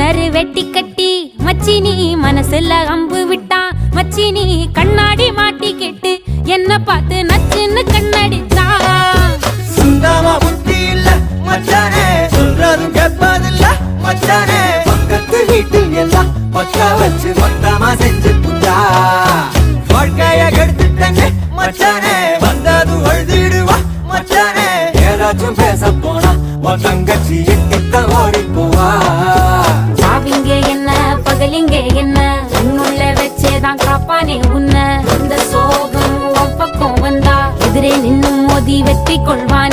கரு வெட்டி கட்டி மச்சினி மனசுல அம்பு விட்டான். மச்சினி கண்ணாடி மாட்டி கேட்டு என்ன பார்த்து நச்சுன்னு கண்ணடிச்சான். சுந்தமா புத்தி இல்ல மச்சானே, சொல்றதும் கேட்பதில்ல மச்சானே. பக்கத்து வீட்டில் எல்லாம் பக்கா வச்சு மொத்தமா செஞ்சு புட்டா. வாழ்க்கைய கெடுத்துட்டங்க மச்சானே, வந்தது அழுதிடுவா மச்சானே. ஏதாச்சும் பேச போனா உன் தங்கச்சி எட்டித்தான் ஓடி போவா. சாவிங்க என்ன பகலிங்க என்ன, உன்னுள்ள வச்சேதான் காப்பானே உன்ன. இந்த சோகம் உன் பக்கம் வந்தா எதிரே நின்னு மோதி வெற்றி கொள்வான்.